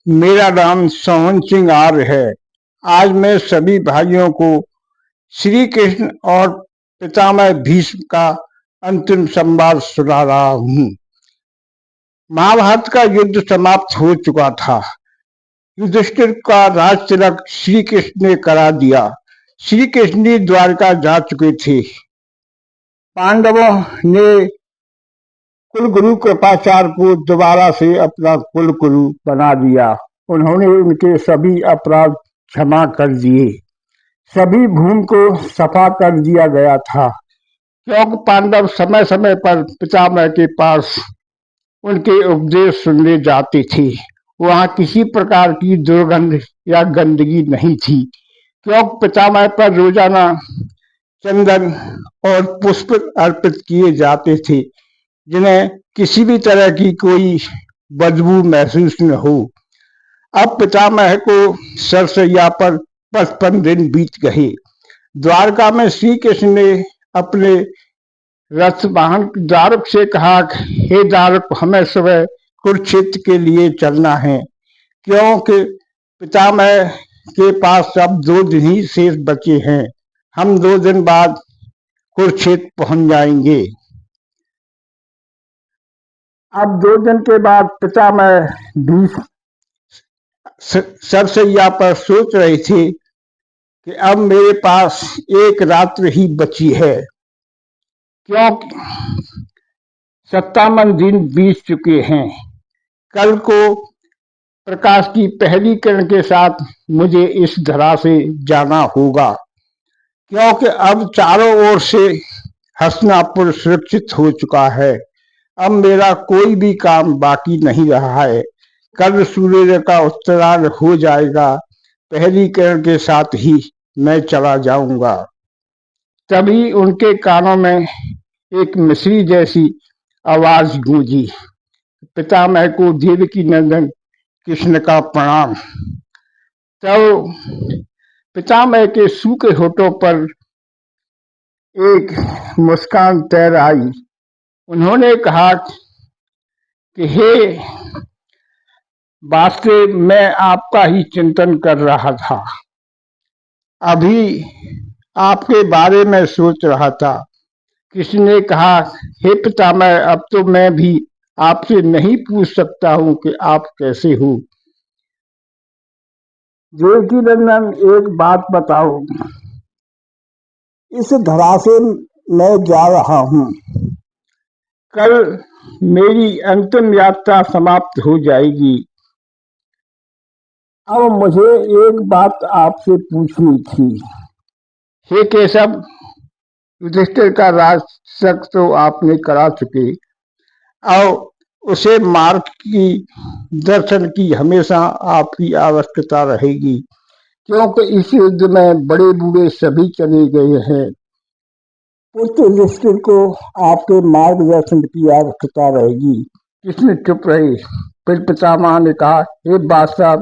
मेरा नाम सोहन सिंह आर्य है। आज मैं सभी भाइयों को श्री कृष्ण और पितामह भीष्म का अंतिम संवाद सुना रहा हूँ। महाभारत का युद्ध समाप्त हो चुका था। युधिष्ठिर का राज तिलक श्री कृष्ण ने करा दिया। श्री कृष्ण भी द्वारका जा चुके थे। पांडवों ने कुलगुरु कृपाचार्य को दोबारा से अपना कुलगुरु बना दिया। उन्होंने उनके सभी अपराध क्षमा कर दिए। सभी भूमि को सफा कर दिया गया था, क्योंकि पांडव समय समय पर पितामह के पास उनके उपदेश सुनने जाते थे। वहां किसी प्रकार की दुर्गंध या गंदगी नहीं थी, क्योंकि पितामह पर रोजाना चंदन और पुष्प अर्पित किए जाते थे, जिन्हें किसी भी तरह की कोई बदबू महसूस न हो। अब पितामह को सरसैया पर 55 दिन बीत गए। द्वारका में श्री कृष्ण ने अपने रथ वाहन दारुक से कहा, हे दारुक, हमें सुबह कुरुक्षेत्र के लिए चलना है, क्योंकि पितामह के पास अब 2 दिन ही शेष बचे हैं। हम 2 दिन बाद कुरुक्षेत्र पहुंच जाएंगे। अब 2 दिन के बाद पितामह भी सरसैया पर सोच रहे थे कि अब मेरे पास एक रात्र ही बची है, क्योंकि 57 दिन बीत चुके हैं। कल को प्रकाश की पहली किरण के साथ मुझे इस धरा से जाना होगा, क्योंकि अब चारों ओर से हस्तिनापुर सुरक्षित हो चुका है। अब मेरा कोई भी काम बाकी नहीं रहा है। कल सूर्य का उत्तरायण हो जाएगा। पहली किरण के साथ ही मैं चला जाऊंगा। तभी उनके कानों में एक मिश्री जैसी आवाज गूंजी, पितामह को देवकी नंदन कृष्ण का प्रणाम। तब पितामह के सूखे होठों पर एक मुस्कान तैर आई। उन्होंने कहा कि हे वासुदेव, मैं आपका ही चिंतन कर रहा था। अभी आपके बारे में सोच रहा था। कृष्ण ने कहा, हे पितामह, अब तो मैं भी आपसे नहीं पूछ सकता हूं कि आप कैसे हो। देवकी नंदन, एक बात बताओ, इस धरा से मैं जा रहा हूं। कल मेरी अंतिम यात्रा समाप्त हो जाएगी। अब मुझे एक बात आपसे पूछनी थी। हे केशव, युधिष्ठिर का राज तिलक तो आपने करा चुके, और उसे मार्ग की दर्शन की हमेशा आपकी आवश्यकता रहेगी, क्योंकि इस युद्ध में बड़े बूढ़े सभी चले गए हैं। पुत्र युधिष्ठिर को आपके मार्गदर्शन की आवश्यकता रहेगी। कृष्ण चुप रहे। फिर पितामह ने कहा, हे बादशाह,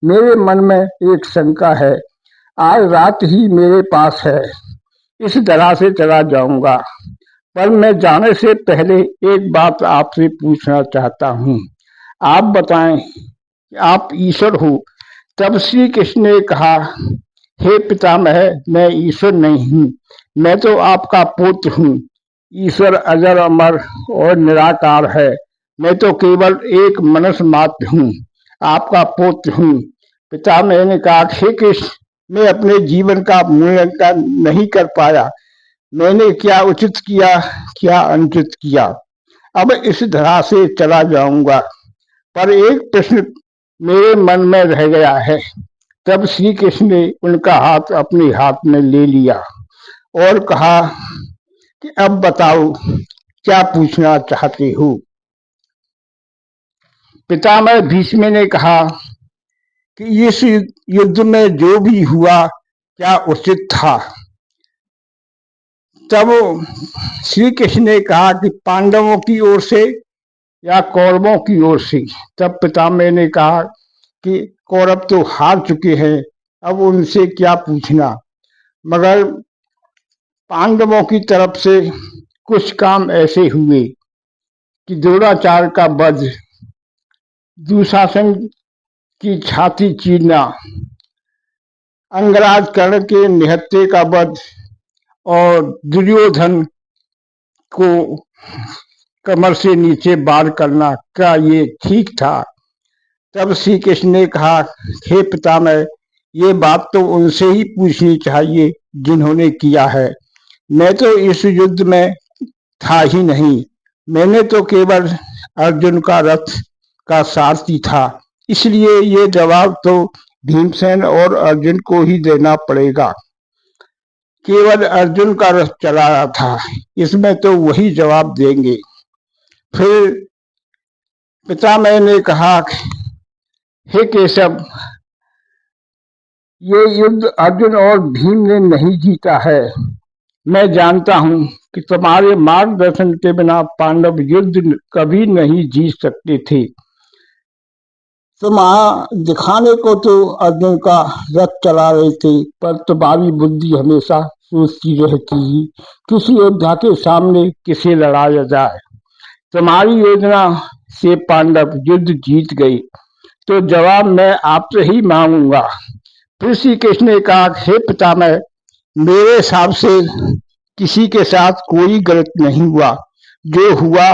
मेरे मन में एक शंका है। आज रात ही मेरे पास है। इस तरह से चला जाऊंगा, पर मैं जाने से पहले एक बात आपसे पूछना चाहता हूँ। आप बताएं कि आप ईश्वर हो। तब श्री कृष्ण ने कहा, हे पितामह, मैं ईश्वर नहीं हूँ, मैं तो आपका पुत्र हूँ। ईश्वर अजर अमर और निराकार है। मैं तो केवल एक मनुष्य मात्र हूँ, आपका पुत्र हूँ। पितामह ने कहा, हे कृष्ण, मैं अपने जीवन का मूल्यांकन नहीं कर पाया। मैंने क्या उचित किया, क्या अनुचित किया। अब इस धरा से चला जाऊंगा, पर एक प्रश्न मेरे मन में रह गया है। तब श्री कृष्ण ने उनका हाथ अपने हाथ में ले लिया और कहा कि अब बताओ, क्या पूछना चाहते हो। पितामह भीष्म ने कहा कि इस युद्ध में जो भी हुआ, क्या उचित था। तब श्री कृष्ण ने कहा कि पांडवों की ओर से या कौरवों की ओर से। तब पितामह ने कहा कि कौरव तो हार चुके हैं, अब उनसे क्या पूछना। मगर पांडवों की तरफ से कुछ काम ऐसे हुए कि द्रोणाचार्य का वध, दुशासन की छाती चीरना, अंगराज कर्ण के निहत्थे का वध और दुर्योधन को कमर से नीचे वार करना, क्या ये ठीक था? तब श्री कृष्ण ने कहा, हे पितामह, ये बात तो उनसे ही पूछनी चाहिए जिन्होंने किया है। मैं तो इस युद्ध में था ही नहीं, मैंने तो केवल अर्जुन का रथ का सारथी था, इसलिए ये जवाब तो भीमसेन और अर्जुन को ही देना पड़ेगा। केवल अर्जुन का रथ चला रहा था, इसमें तो वही जवाब देंगे। फिर पितामह ने कहा, हे केशव, ये युद्ध अर्जुन और भीम ने नहीं जीता है। मैं जानता हूं कि तुम्हारे मार्गदर्शन के बिना पांडव युद्ध कभी नहीं जीत सकते थे। तुम दिखाने को तो अर्जुन का रथ चला रहे थे, पर तुम्हारी बुद्धि हमेशा सोचती रहती किसी योद्धा के सामने किसे लड़ाया जाए। तुम्हारी योजना से पांडव युद्ध जीत गए, तो जवाब मैं आपसे ही मांगूंगा। फिर श्री कृष्ण ने कहा, हे पितामह, मेरे हिसाब से किसी के साथ कोई गलत नहीं हुआ, जो हुआ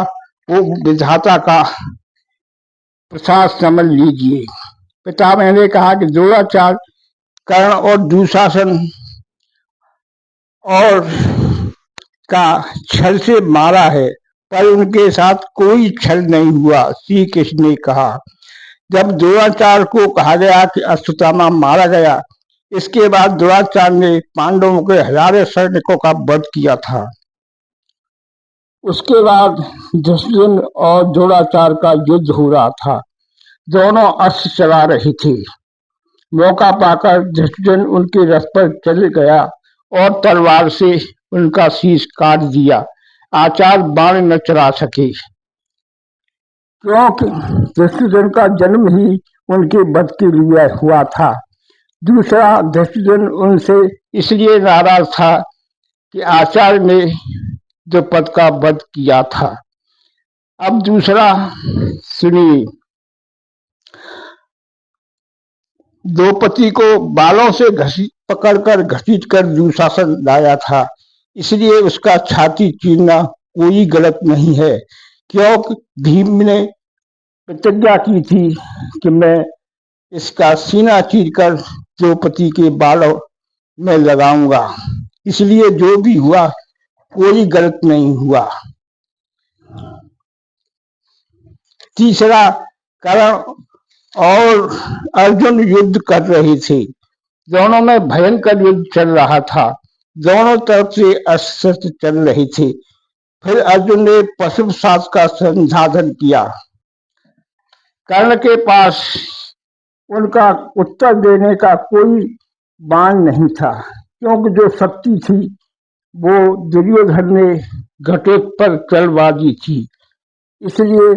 वो विधाता का प्रसाद समझ लीजिए। पितामह ने कहा कि द्रोणाचार्य, कर्ण और दुशासन और का छल से मारा है, पर उनके साथ कोई छल नहीं हुआ। श्री कृष्ण ने कहा, जब द्रोणाचार्य को कहा गया कि अश्वत्थामा मारा गया, इसके बाद द्रोणाचार्य ने पांडवों के हजारों सैनिकों का वध किया था। उसके बाद दुष्योधन और द्रोणाचार्य का युद्ध हो रहा था। दोनों अस्त्र चला रहे थे। मौका पाकर दुष्योधन उनके रथ पर चल गया और तलवार से उनका शीश काट दिया। आचार्य बाण न चला सके, क्योंकि दुष्योधन का जन्म ही उनके वध के लिए हुआ था। दूसरा, दुष्योधन उनसे इसलिए नाराज था कि आचार्य ने द्रुपद का वध किया था। अब दूसरा सुनिए। द्रौपदी को बालों से पकड़कर घसीट कर दुशासन लाया था, इसलिए उसका छाती चीरना कोई गलत नहीं है, क्योंकि भीम ने प्रतिज्ञा की थी कि मैं इसका सीना चीरकर द्रौपदी के बालों में लगाऊंगा। इसलिए जो भी हुआ कोई गलत नहीं हुआ। तीसरा, कर्ण और अर्जुन युद्ध कर रहे थे। दोनों में भयंकर युद्ध चल रहा था। दोनों तरफ से अस्त्र चल रहे थे। फिर अर्जुन ने पशुपशास्त्र का संसाधन किया। कर्ण के पास उनका उत्तर देने का कोई बाण नहीं था, क्योंकि जो शक्ति थी वो दुर्योधन ने घटोत्कच तलवार थी। इसलिए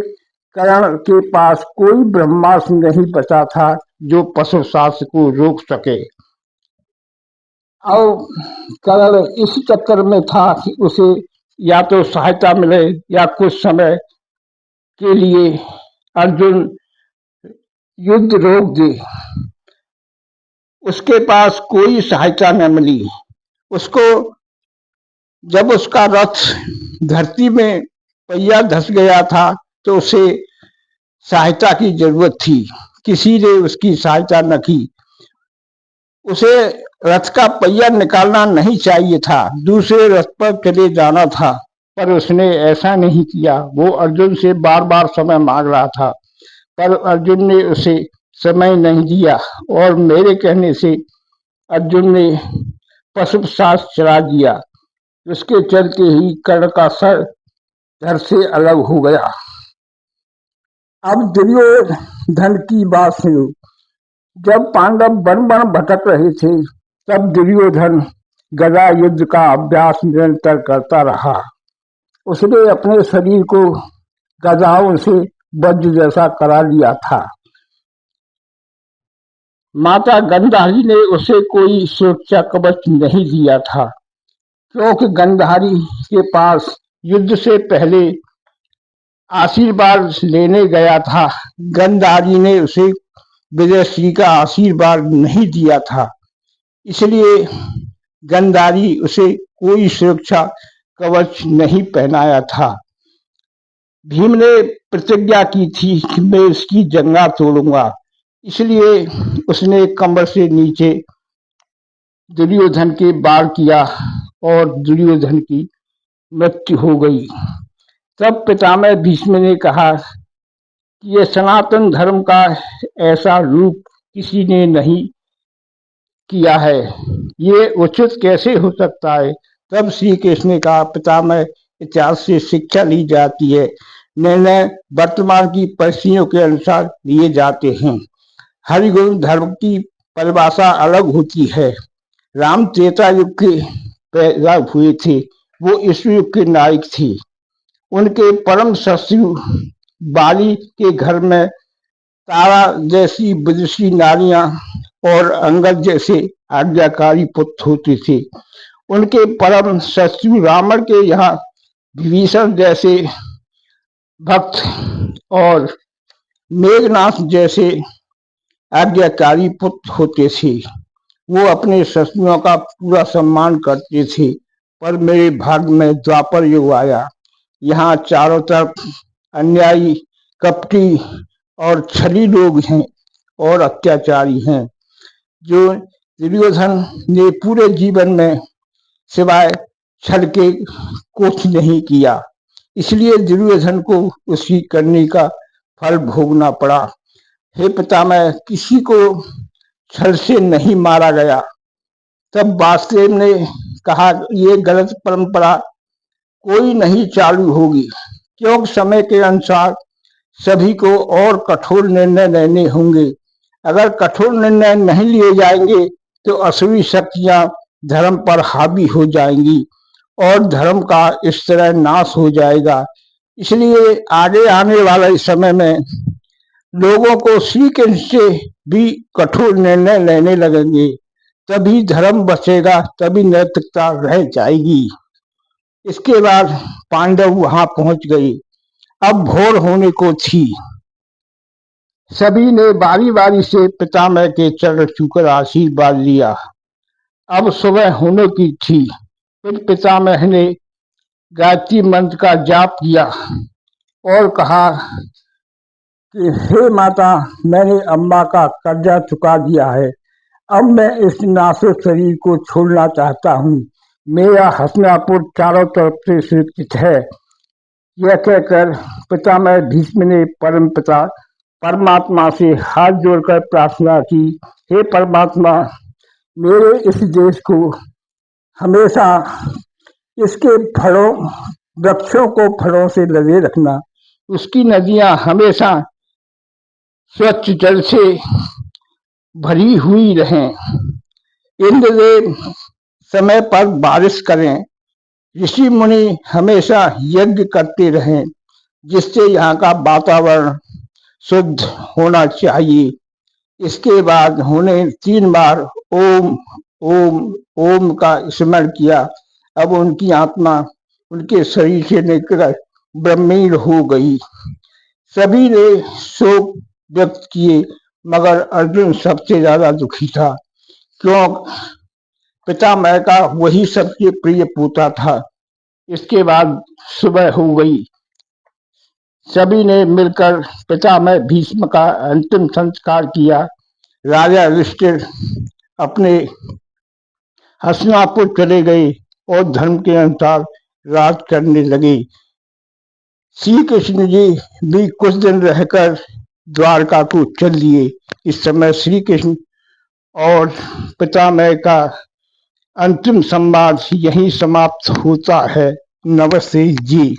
कर्ण के पास कोई ब्रह्मास्त्र नहीं बचा था जो पशुशास्त्र को रोक सके। और कर्ण इस चक्कर में था कि उसे या तो सहायता मिले या कुछ समय के लिए अर्जुन युद्ध रोक दे। उसके पास कोई सहायता न मिली। उसको जब उसका रथ धरती में पहिया धस गया था, तो उसे सहायता की जरूरत थी। किसी ने उसकी सहायता न की। उसे रथ का पहिया निकालना नहीं चाहिए था, दूसरे रथ पर चले जाना था, पर उसने ऐसा नहीं किया। वो अर्जुन से बार बार समय मांग रहा था, पर अर्जुन ने उसे समय नहीं दिया और मेरे कहने से अर्जुन ने पशुपशास्त्र चला दिया। उसके चलते ही कर्ण का सर धड़ से अलग हो गया। अब दुर्योधन की बात सुनो। जब पांडव वन वन भटक रहे थे, तब दुर्योधन गदा युद्ध का अभ्यास निरंतर करता रहा। उसने अपने शरीर को गदाओं से वज्र जैसा करा लिया था। माता गंधारी ने उसे कोई सुरक्षा कवच नहीं दिया था, क्योंकि गंधारी के पास युद्ध से पहले आशीर्वाद लेने गया था। गंधारी ने उसे विजयश्री का आशीर्वाद नहीं दिया था, इसलिए गांधारी उसे कोई सुरक्षा कवच नहीं पहनाया था। भीम ने प्रतिज्ञा की थी कि मैं इसकी जंगा तोड़ूंगा, इसलिए उसने कमर से नीचे दुर्योधन के वार किया और दुर्योधन की मृत्यु हो गई। तब पितामह भीष्म ने कहा कि ये सनातन धर्म का ऐसा रूप किसी ने नहीं किया है, ये उचित कैसे हो सकता है। तब श्री कृष्ण ने कहा, पितामह, इतिहास से शिक्षा ली जाती है, निर्णय वर्तमान की परिस्थितियों के अनुसार लिए जाते हैं। हरिगुण धर्म की परिभाषा अलग होती है। राम त्रेता युग के पैदा हुए थे, वो इस युग के नायक थे। उनके परम शत्रु बाली के घर में तारा जैसी विदुषी नारियां और अंगद जैसे आज्ञाकारी पुत्र होते थे। उनके परम शत्रु रावण के यहाँ विभीषण जैसे भक्त और मेघनाथ जैसे आज्ञाकारी पुत्र होते थे। वो अपने शत्रुओं का पूरा सम्मान करते थे। पर मेरे भाग्य में द्वापर युग आया। यहाँ चारों तरफ अन्यायी, कपटी और छली लोग हैं और अत्याचारी हैं। जो दुर्योधन ने पूरे जीवन में सिवाय छल के कुछ नहीं किया, इसलिए दुर्योधन को उसकी करनी का फल भोगना पड़ा। हे पितामह, किसी को छल से नहीं मारा गया। तब वासुदेव ने कहा, ये गलत परंपरा कोई नहीं चालू होगी, क्योंकि समय के अनुसार सभी को और कठोर निर्णय लेने होंगे। अगर कठोर निर्णय नहीं लिए जाएंगे तो असुरी शक्तियां धर्म पर हावी हो जाएंगी और धर्म का इस तरह नाश हो जाएगा। इसलिए आगे आने वाले समय में लोगों को श्री कृष्ण से भी कठोर निर्णय लेने लगेंगे, तभी धर्म बचेगा, तभी नैतिकता रह जाएगी। इसके बाद पांडव वहां पहुंच गए। अब भोर होने को थी। सभी ने बारी बारी से पितामह के चरण छूकर आशीर्वाद लिया। अब सुबह होने की थी। फिर पितामह ने गायत्री मंत्र का जाप किया और कहा कि हे माता, मैंने अम्मा का कर्जा चुका दिया है। अब मैं इस नासुक शरीर को छोड़ना चाहता हूँ। मेरा हस्तिनापुर चारों तरफ से सुरक्षित है। यह कहकर पितामह भीष्म ने परम पिता परमात्मा से हाथ जोड़कर प्रार्थना की, हे परमात्मा, मेरे इस देश को हमेशा इसके फलों वृक्षों को फलों से लदे रखना, उसकी नदियां हमेशा स्वच्छ जल से भरी हुई रहें, इंद्रदेव समय पर बारिश करें, ऋषि मुनि हमेशा यज्ञ करते रहें, जिससे यहाँ का वातावरण शुद्ध होना चाहिए। इसके बाद उन्होंने 3 बार ओम ओम ओम का स्मरण किया। अब उनकी आत्मा उनके शरीर से निकलकर ब्रह्मीण हो गई। सभी ने शोक व्यक्त किए, मगर अर्जुन सबसे ज्यादा दुखी था, क्योंकि पितामह का वही सबसे प्रिय पोता था। इसके बाद सुबह हो गई। सभी ने मिलकर पितामह भीष्म का अंतिम संस्कार किया। राजा युधिष्ठिर अपने हस्तिनापुर चले गए और धर्म के अनुसार राज करने लगे। श्री कृष्ण जी भी कुछ दिन रहकर द्वारका को चल दिए। इस समय श्री कृष्ण और पितामह का अंतिम संवाद यहीं समाप्त होता है। नमस्ते जी।